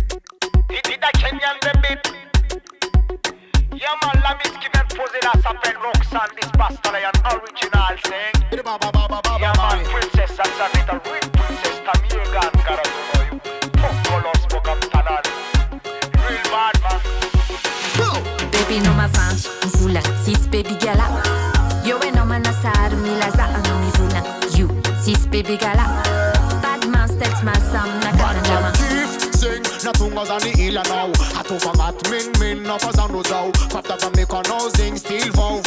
Did a Kenyan baby. Yeah man, la miski ven pose la s'appelle Roxanne, this Bastalayan original thing. Yeah man, princess and Savita, real princess, Tamiega and Karatunoyu. Pocolos, Bogam Tanan. Real bad man. Baby no ma fanch, mvula, sis baby gala. Yo we no man asar, mi laza ano mi vula. You, sis baby gala. Bad man steps my sam na karanjama. Sing, na tunga zani ila now. Hatuvangat min, na fazano zao. Fapta vameka no zing, still vau.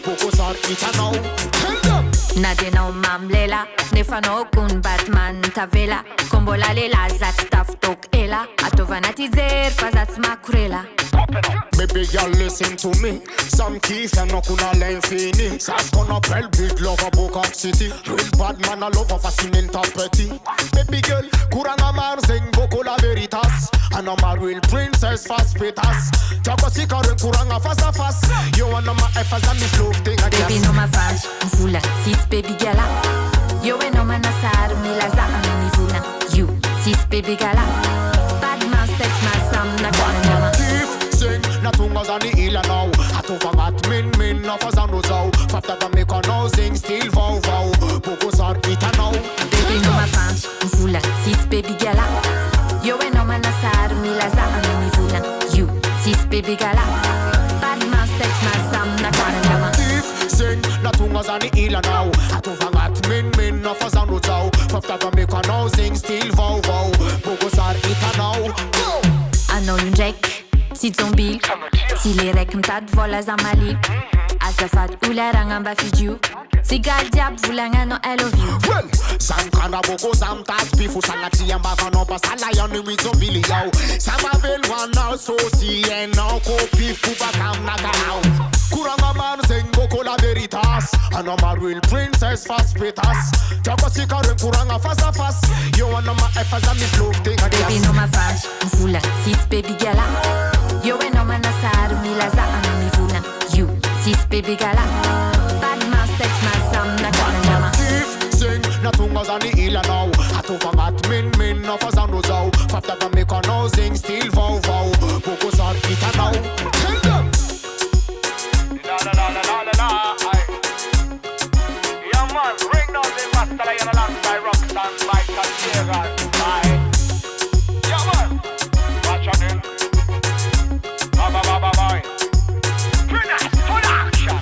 Boko sar ita now. Tell them. Na de no mamlela, nefano kun Batman tavela. Kombola lela zat staff tok ela. Atovanati zer fazat makurela. Baby girl listen to me. Some keys and no kuna len fini. Sas gonna pel big lover Bokak City. Real bad man a lover fascinating tapeti. Baby girl, kuranga man sing boko la veritas. And I'm a real princess fast petas. Chako sikaren kuranga fast fast. You wanna my effers and me slow thing again. Baby no ma fanch, mvula, sis baby gala. Yo we no man asar, mi laza ano mi vula. You, sis baby gala. Bad man steps my sam na karanjama. Sing, na tunga zani ila now. Hatuvangat min, na fazano zao. Fapta vameka no zing, still vau. Boko sar ita now. Baby no ma fanch, mvula, sis baby gala. Yo we no man asar, mi laza ano mi vula. You, sis baby gala. Bad man steps my sam na karanjama. Sing, na tunga zani ila now. Hatuvangat min, na fazano zao. Fapta vameka no zing, still vau. Boko sar ita now. Ano yung Jack, si zombil. Si lirek mtad vola za mali. Azafat ularang amba fijiu. Si gal diab vulanga no I love you. Well, sankana boko samtas bifu sangati yamba kono basala yanu mizombili yao. Samavel wana so si eno ko pifu bakam nakao. Kuranga man sing boko la veritas. And I'm a real princess fast petas. Chako sikaren kuranga fast. You wanna my effers and me slow thing again. Baby no ma fanch, mvula, sis baby gala. Yo we no man asar, mi laza ano mi vula. You, sis baby gala. Bad man steps my sam na karanjama. Sing, na tunga zani ila now. Hatuvangat min, na fazano zao. Fapta vameka no zing, still vau. Boko sar ita now. Tell them. La. Yeah man, ring down the Bastalayan alongside Roxanne, Mike and Sierra. Yeah man, watch on him. Bye. Production.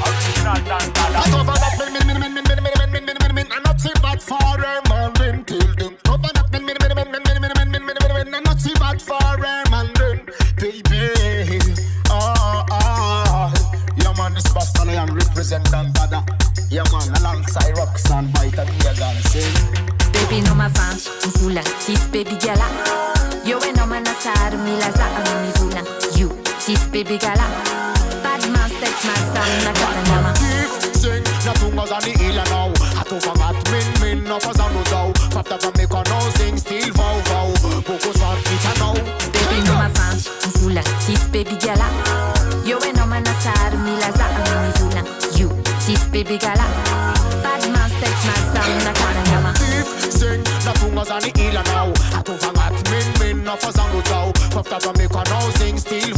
Original dance. Cover up min, and not see bad for a man then till them. Cover up min, and not see bad for a man then, baby. Yeah man, this Bastalayan represent Dantada. Yeah man, alongside Roxanne, Bite and Megan sing. Baby no ma fanch, mvula, sis baby gala. Yo we no man asar, mi laza ano mi vula. You, sis baby gala. Bad man steps my sam na karanjama. Sing, na tunga zani ila now. Hatuvangat min, na fazano zao. Fapta vameka no zing, still vau. Boko sar ita now. Baby no ma fanch, mvula, sis baby gala. Yo we no man asar, mi laza ano mi vula. You, sis baby gala. Bad man steps my sam na karanjama. Sing, na tunga zani ila now. Hatuvangat min, na fazano zao. Fapta vameka no zing, still